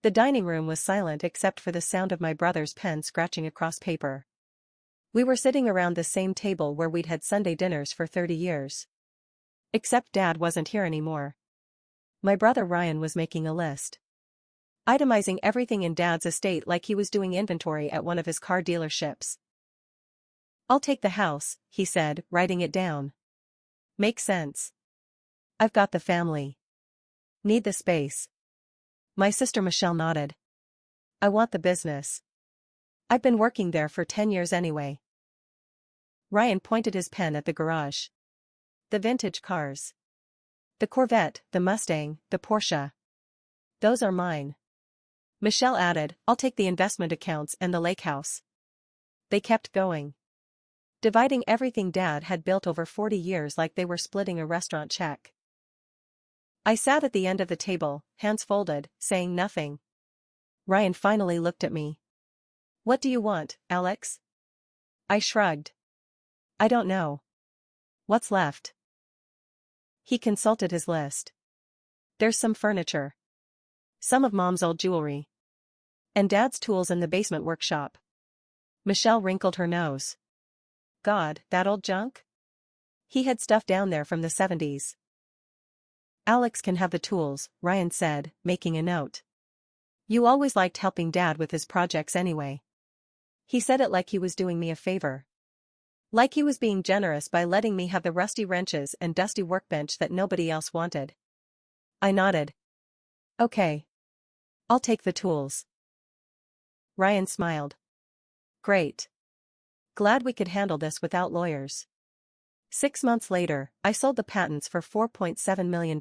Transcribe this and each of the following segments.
The dining room was silent except for the sound of my brother's pen scratching across paper. We were sitting around the same table where we'd had Sunday dinners for 30 years. Except Dad wasn't here anymore. My brother Ryan was making a list. Itemizing everything in Dad's estate like he was doing inventory at one of his car dealerships. "I'll take the house," he said, writing it down. "Makes sense. I've got the family. Need the space." My sister Michelle nodded. "I want the business. I've been working there for 10 years anyway." Ryan pointed his pen at the garage. "The vintage cars. The Corvette, the Mustang, the Porsche. Those are mine." Michelle added, "I'll take the investment accounts and the lake house." They kept going, dividing everything Dad had built over 40 years like they were splitting a restaurant check. I sat at the end of the table, hands folded, saying nothing. Ryan finally looked at me. "What do you want, Alex?" I shrugged. "I don't know. What's left?" He consulted his list. "There's some furniture. Some of Mom's old jewelry. And Dad's tools in the basement workshop." Michelle wrinkled her nose. "God, that old junk?" He had stuff down there from the 70s. "Alex can have the tools," Ryan said, making a note. "You always liked helping Dad with his projects anyway." He said it like he was doing me a favor. Like he was being generous by letting me have the rusty wrenches and dusty workbench that nobody else wanted. I nodded. "Okay. I'll take the tools." Ryan smiled. "Great. Glad we could handle this without lawyers." 6 months later, I sold the patents for $4.7 million.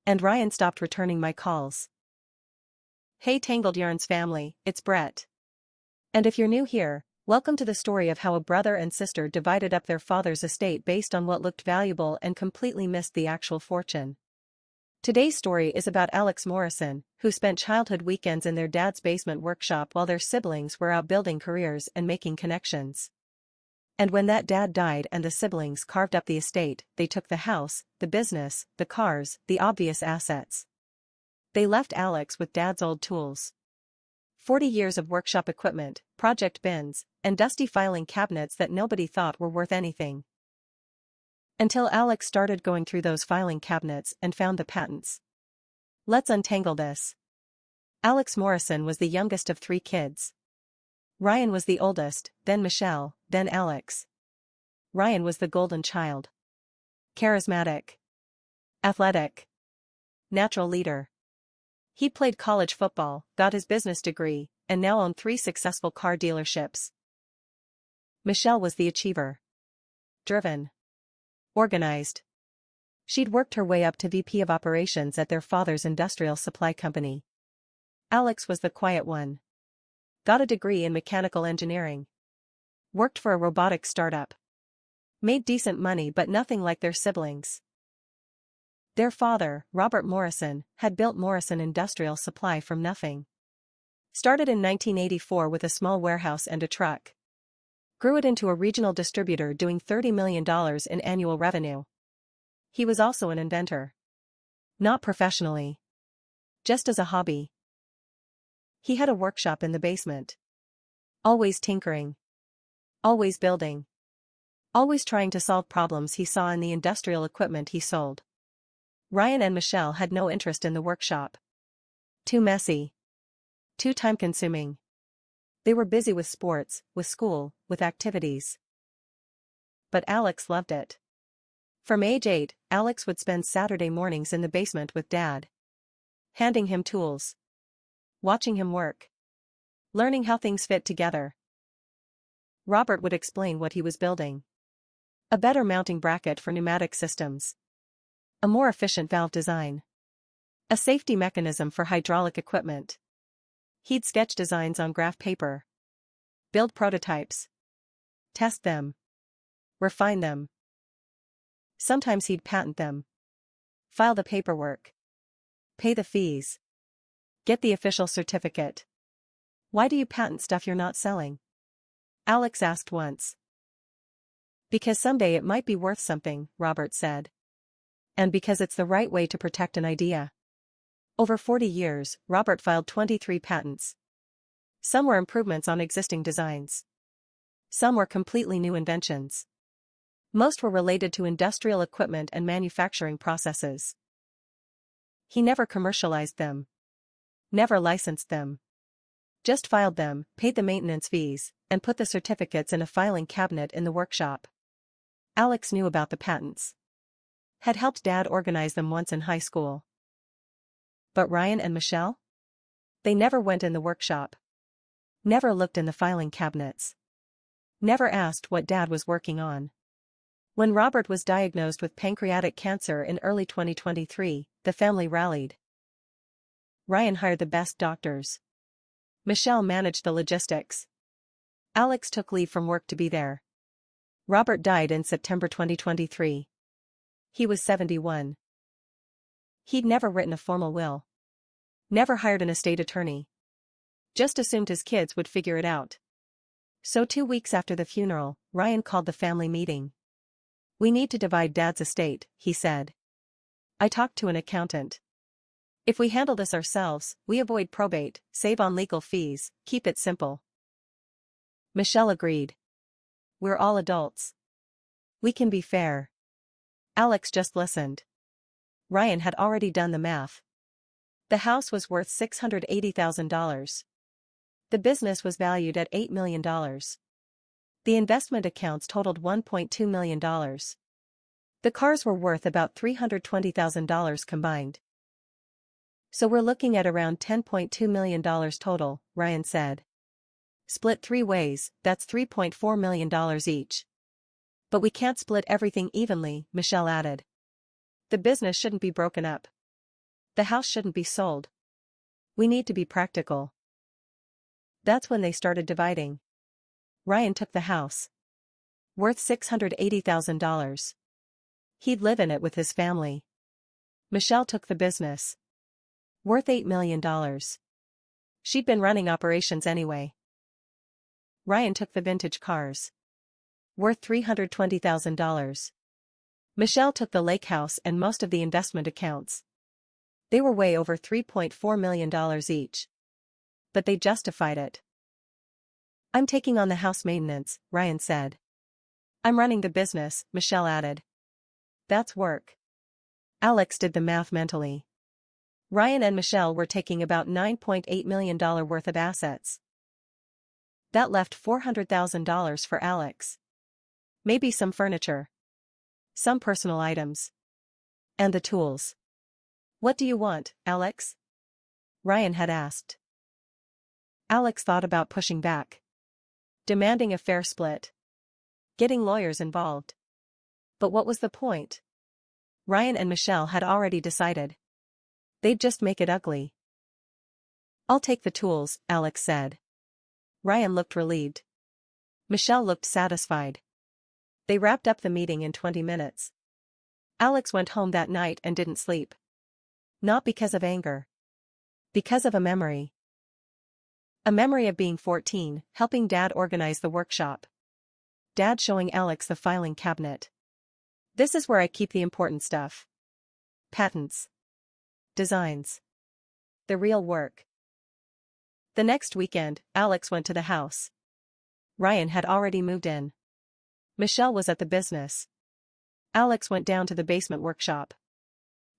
And Ryan stopped returning my calls. Hey Tangled Yarns family, it's Brett. And if you're new here, welcome to the story of how a brother and sister divided up their father's estate based on what looked valuable and completely missed the actual fortune. Today's story is about Alex Morrison, who spent childhood weekends in their dad's basement workshop while their siblings were out building careers and making connections. And when that dad died and the siblings carved up the estate, they took the house, the business, the cars, the obvious assets. They left Alex with Dad's old tools. 40 years of workshop equipment, project bins, and dusty filing cabinets that nobody thought were worth anything. Until Alex started going through those filing cabinets and found the patents. Let's untangle this. Alex Morrison was the youngest of 3 kids. Ryan was the oldest, then Michelle, then Alex. Ryan was the golden child. Charismatic. Athletic. Natural leader. He played college football, got his business degree, and now owned 3 successful car dealerships. Michelle was the achiever. Driven. Organized. She'd worked her way up to VP of operations at their father's industrial supply company. Alex was the quiet one. Got a degree in mechanical engineering. Worked for a robotics startup. Made decent money but nothing like their siblings. Their father, Robert Morrison, had built Morrison Industrial Supply from nothing. Started in 1984 with a small warehouse and a truck. Grew it into a regional distributor doing $30 million in annual revenue. He was also an inventor. Not professionally. Just as a hobby. He had a workshop in the basement. Always tinkering. Always building. Always trying to solve problems he saw in the industrial equipment he sold. Ryan and Michelle had no interest in the workshop. Too messy. Too time-consuming. They were busy with sports, with school, with activities. But Alex loved it. From age 8, Alex would spend Saturday mornings in the basement with Dad. Handing him tools. Watching him work. Learning how things fit together. Robert would explain what he was building. A better mounting bracket for pneumatic systems. A more efficient valve design. A safety mechanism for hydraulic equipment. He'd sketch designs on graph paper. Build prototypes. Test them. Refine them. Sometimes he'd patent them. File the paperwork. Pay the fees. Get the official certificate. Why do you patent stuff you're not selling? Alex asked once. Because someday it might be worth something, Robert said. And because it's the right way to protect an idea. Over 40 years, Robert filed 23 patents. Some were improvements on existing designs. Some were completely new inventions. Most were related to industrial equipment and manufacturing processes. He never commercialized them. Never licensed them. Just filed them, paid the maintenance fees, and put the certificates in a filing cabinet in the workshop. Alex knew about the patents. Had helped Dad organize them once in high school. But Ryan and Michelle? They never went in the workshop. Never looked in the filing cabinets. Never asked what Dad was working on. When Robert was diagnosed with pancreatic cancer in early 2023, the family rallied. Ryan hired the best doctors. Michelle managed the logistics. Alex took leave from work to be there. Robert died in September 2023. He was 71. He'd never written a formal will. Never hired an estate attorney. Just assumed his kids would figure it out. So 2 weeks after the funeral, Ryan called the family meeting. "We need to divide Dad's estate," he said. "I talked to an accountant. If we handle this ourselves, we avoid probate, save on legal fees, keep it simple." Michelle agreed. "We're all adults. We can be fair." Alex just listened. Ryan had already done the math. The house was worth $680,000. The business was valued at $8 million. The investment accounts totaled $1.2 million. The cars were worth about $320,000 combined. "So we're looking at around $10.2 million total," Ryan said. "Split 3 ways, that's $3.4 million each. But we can't split everything evenly," Michelle added. "The business shouldn't be broken up. The house shouldn't be sold. We need to be practical." That's when they started dividing. Ryan took the house. Worth $680,000. He'd live in it with his family. Michelle took the business. Worth $8 million. She'd been running operations anyway. Ryan took the vintage cars. Worth $320,000. Michelle took the lake house and most of the investment accounts. They were way over $3.4 million each. But they justified it. "I'm taking on the house maintenance," Ryan said. "I'm running the business," Michelle added. "That's work." Alex did the math mentally. Ryan and Michelle were taking about $9.8 million worth of assets. That left $400,000 for Alex. Maybe some furniture. Some personal items. And the tools. "What do you want, Alex?" Ryan had asked. Alex thought about pushing back. Demanding a fair split. Getting lawyers involved. But what was the point? Ryan and Michelle had already decided. They'd just make it ugly. "I'll take the tools," Alex said. Ryan looked relieved. Michelle looked satisfied. They wrapped up the meeting in 20 minutes. Alex went home that night and didn't sleep. Not because of anger. Because of a memory. A memory of being 14, helping Dad organize the workshop. Dad showing Alex the filing cabinet. "This is where I keep the important stuff. Patents. Designs. The real work." The next weekend, Alex went to the house. Ryan had already moved in. Michelle was at the business. Alex went down to the basement workshop.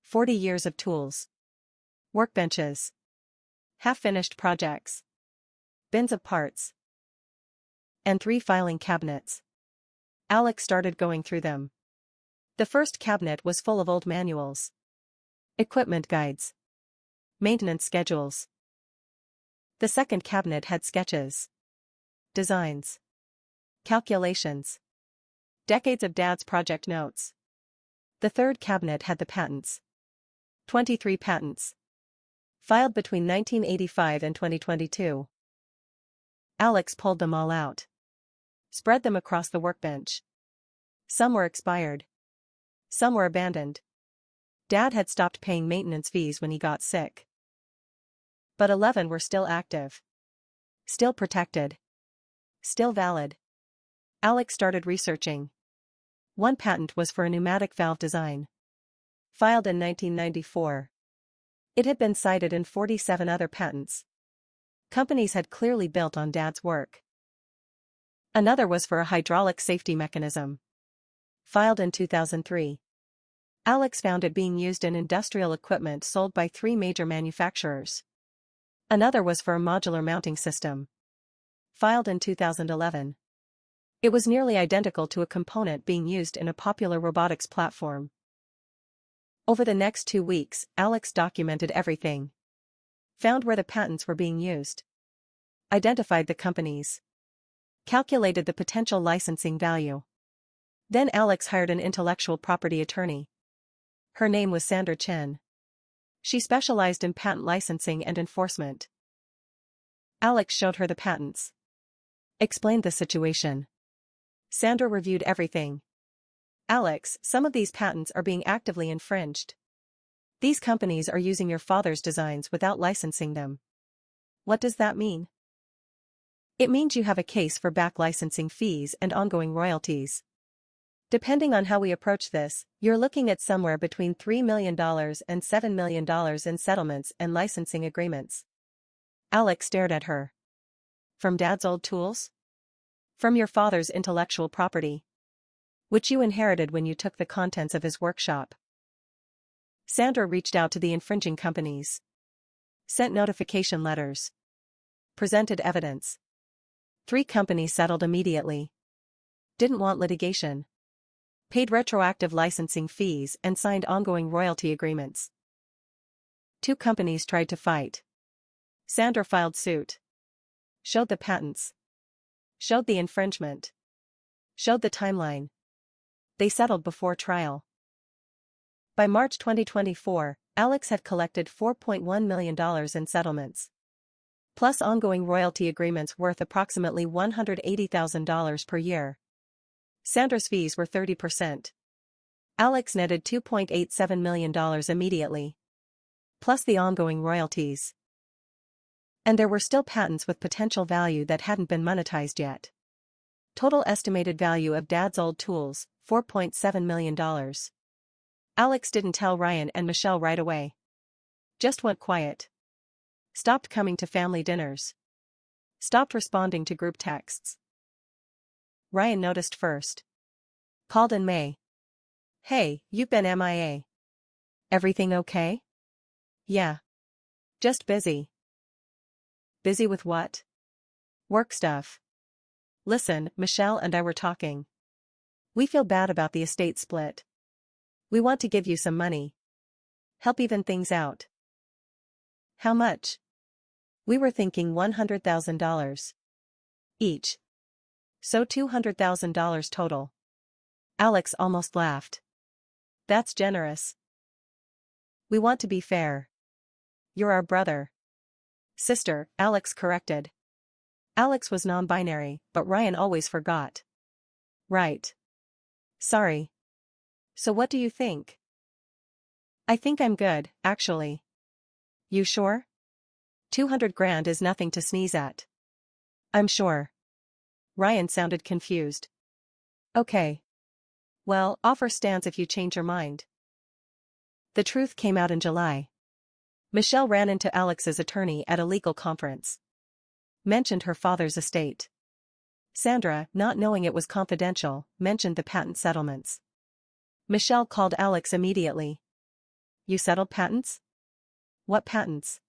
40 years of tools. Workbenches. Half-finished projects. Bins of parts. And 3 filing cabinets. Alex started going through them. The first cabinet was full of old manuals. Equipment guides. Maintenance schedules. The second cabinet had sketches. Designs. Calculations. Decades of Dad's project notes. The third cabinet had the patents. 23 patents. Filed between 1985 and 2022. Alex pulled them all out. Spread them across the workbench. Some were expired. Some were abandoned. Dad had stopped paying maintenance fees when he got sick. But 11 were still active. Still protected. Still valid. Alex started researching. One patent was for a pneumatic valve design. Filed in 1994. It had been cited in 47 other patents. Companies had clearly built on Dad's work. Another was for a hydraulic safety mechanism. Filed in 2003. Alex found it being used in industrial equipment sold by 3 major manufacturers. Another was for a modular mounting system. Filed in 2011. It was nearly identical to a component being used in a popular robotics platform. Over the next 2 weeks, Alex documented everything. Found where the patents were being used. Identified the companies. Calculated the potential licensing value. Then Alex hired an intellectual property attorney. Her name was Sandra Chen. She specialized in patent licensing and enforcement. Alex showed her the patents. Explained the situation. Sandra reviewed everything. Alex, some of these patents are being actively infringed. These companies are using your father's designs without licensing them. What does that mean? It means you have a case for back licensing fees and ongoing royalties. Depending on how we approach this, you're looking at somewhere between $3 million and $7 million in settlements and licensing agreements. Alex stared at her. From Dad's old tools? From your father's intellectual property, which you inherited when you took the contents of his workshop. Sandra reached out to the infringing companies. Sent notification letters. Presented evidence. 3 companies settled immediately. Didn't want litigation. Paid retroactive licensing fees and signed ongoing royalty agreements. 2 companies tried to fight. Sandra filed suit. Showed the patents. Showed the infringement. Showed the timeline. They settled before trial. By March 2024, Alex had collected $4.1 million in settlements. Plus ongoing royalty agreements worth approximately $180,000 per year. Sandra's fees were 30%. Alex netted $2.87 million immediately. Plus the ongoing royalties. And there were still patents with potential value that hadn't been monetized yet. Total estimated value of Dad's old tools, $4.7 million. Alex didn't tell Ryan and Michelle right away. Just went quiet. Stopped coming to family dinners. Stopped responding to group texts. Ryan noticed first. Called in May. Hey, you've been MIA. Everything okay? Yeah. Just busy. Busy with what? Work stuff. Listen, Michelle and I were talking. We feel bad about the estate split. We want to give you some money. Help even things out. How much? We were thinking $100,000. Each. So $200,000 total. Alex almost laughed. That's generous. We want to be fair. You're our brother. Sister, Alex corrected. Alex was non-binary, but Ryan always forgot. Right. Sorry. So what do you think? I think I'm good, actually. You sure? 200 grand is nothing to sneeze at. I'm sure. Ryan sounded confused. Okay. Well, offer stands if you change your mind. The truth came out in July. Michelle ran into Alex's attorney at a legal conference. Mentioned her father's estate. Sandra, not knowing it was confidential, mentioned the patent settlements. Michelle called Alex immediately. You settled patents? What patents?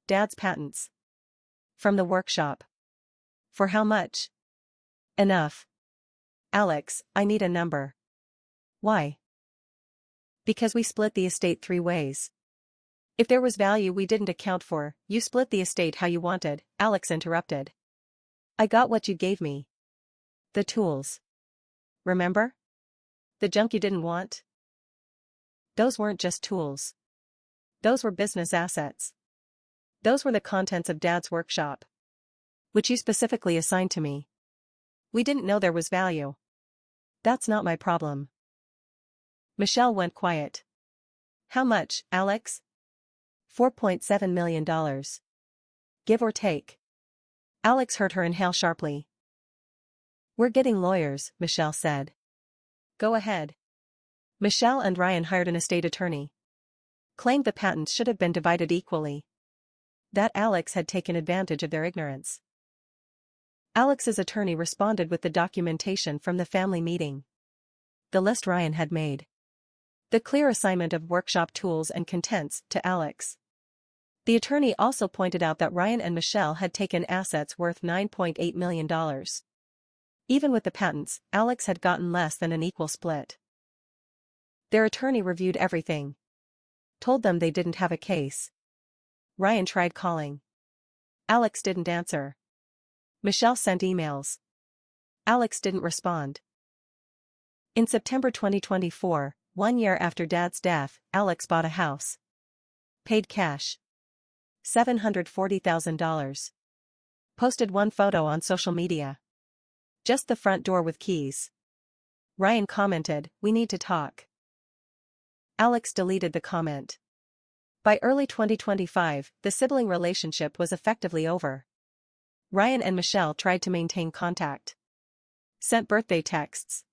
Dad's patents. From the workshop. For how much? Enough. Alex, I need a number. Why? Because we split the estate 3 ways. If there was value we didn't account for, you split the estate how you wanted, Alex interrupted. I got what you gave me. The tools. Remember? The junk you didn't want? Those weren't just tools. Those were business assets. Those were the contents of Dad's workshop. Which you specifically assigned to me. We didn't know there was value. That's not my problem. Michelle went quiet. How much, Alex? $4.7 million. Give or take. Alex heard her inhale sharply. We're getting lawyers, Michelle said. Go ahead. Michelle and Ryan hired an estate attorney. claimed the patents should have been divided equally. That Alex had taken advantage of their ignorance. Alex's attorney responded with the documentation from the family meeting. The list Ryan had made. The clear assignment of workshop tools and contents to Alex. The attorney also pointed out that Ryan and Michelle had taken assets worth $9.8 million. Even with the patents, Alex had gotten less than an equal split. Their attorney reviewed everything. Told them they didn't have a case. Ryan tried calling. Alex didn't answer. Michelle sent emails. Alex didn't respond. In September 2024, 1 year after Dad's death, Alex bought a house. Paid cash. $740,000. Posted one photo on social media. Just the front door with keys. Ryan commented, "We need to talk." Alex deleted the comment. By early 2025, the sibling relationship was effectively over. Ryan and Michelle tried to maintain contact. Sent birthday texts.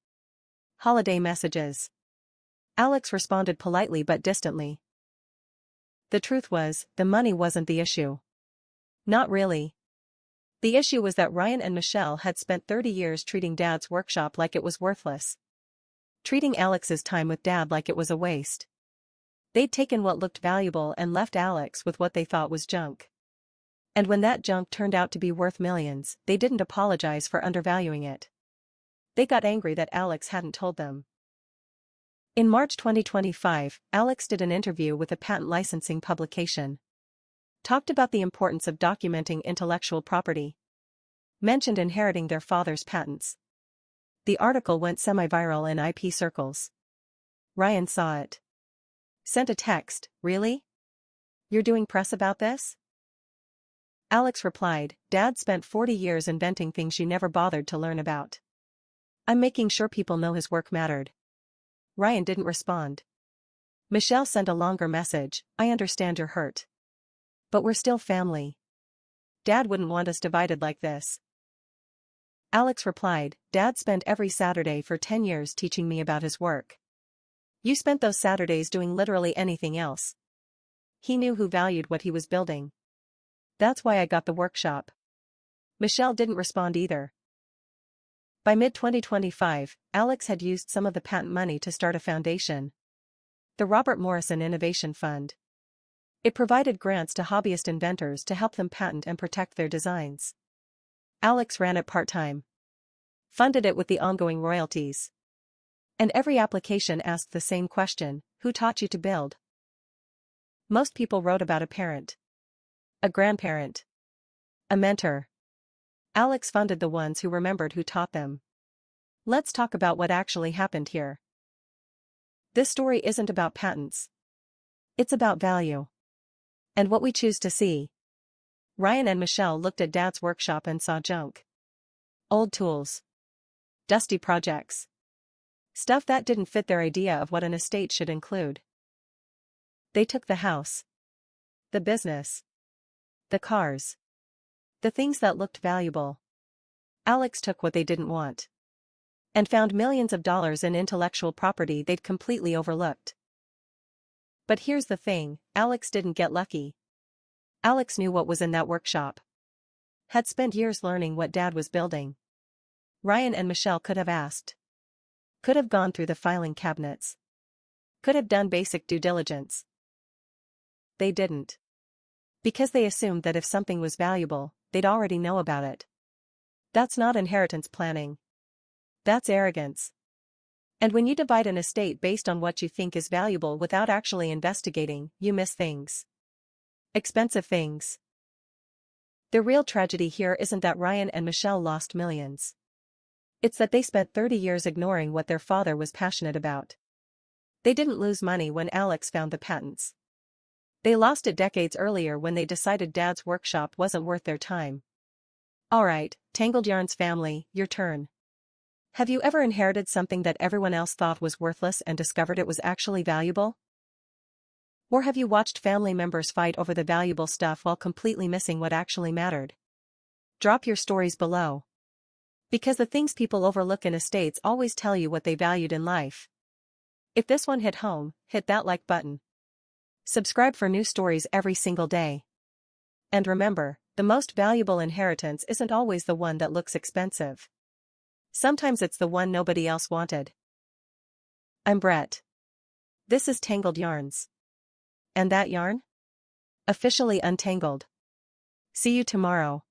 Holiday messages. Alex responded politely but distantly. The truth was, the money wasn't the issue. Not really. The issue was that Ryan and Michelle had spent 30 years treating Dad's workshop like it was worthless. Treating Alex's time with Dad like it was a waste. They'd taken what looked valuable and left Alex with what they thought was junk. And when that junk turned out to be worth millions, they didn't apologize for undervaluing it. They got angry that Alex hadn't told them. In March 2025, Alex did an interview with a patent licensing publication. Talked about the importance of documenting intellectual property. Mentioned inheriting their father's patents. The article went semi-viral in IP circles. Ryan saw it. Sent a text, "Really? You're doing press about this?" Alex replied, "Dad spent 40 years inventing things you never bothered to learn about. I'm making sure people know his work mattered." Ryan didn't respond. Michelle sent a longer message, "I understand you're hurt. But we're still family. Dad wouldn't want us divided like this." Alex replied, "Dad spent every Saturday for 10 years teaching me about his work. You spent those Saturdays doing literally anything else. He knew who valued what he was building. That's why I got the workshop." Michelle didn't respond either. By mid-2025, Alex had used some of the patent money to start a foundation. The Robert Morrison Innovation Fund. It provided grants to hobbyist inventors to help them patent and protect their designs. Alex ran it part-time. Funded it with the ongoing royalties. And every application asked the same question, "Who taught you to build?" Most people wrote about a parent. A grandparent. A mentor. Alex funded the ones who remembered who taught them. Let's talk about what actually happened here. This story isn't about patents. It's about value. And what we choose to see. Ryan and Michelle looked at Dad's workshop and saw junk. Old tools. Dusty projects. Stuff that didn't fit their idea of what an estate should include. They took the house. The business. The cars. The things that looked valuable. Alex took what they didn't want. And found millions of dollars in intellectual property they'd completely overlooked. But here's the thing, Alex didn't get lucky. Alex knew what was in that workshop. Had spent years learning what Dad was building. Ryan and Michelle could have asked. Could have gone through the filing cabinets. Could have done basic due diligence. They didn't. Because they assumed that if something was valuable, they'd already know about it. That's not inheritance planning. That's arrogance. And when you divide an estate based on what you think is valuable without actually investigating, you miss things. Expensive things. The real tragedy here isn't that Ryan and Michelle lost millions. It's that they spent 30 years ignoring what their father was passionate about. They didn't lose money when Alex found the patents. They lost it decades earlier when they decided Dad's workshop wasn't worth their time. Alright, Tangled Yarns family, your turn. Have you ever inherited something that everyone else thought was worthless and discovered it was actually valuable? Or have you watched family members fight over the valuable stuff while completely missing what actually mattered? Drop your stories below. Because the things people overlook in estates always tell you what they valued in life. If this one hit home, hit that like button. Subscribe for new stories every single day. And remember, the most valuable inheritance isn't always the one that looks expensive. Sometimes it's the one nobody else wanted. I'm Brett. This is Tangled Yarns. And that yarn? Officially untangled. See you tomorrow.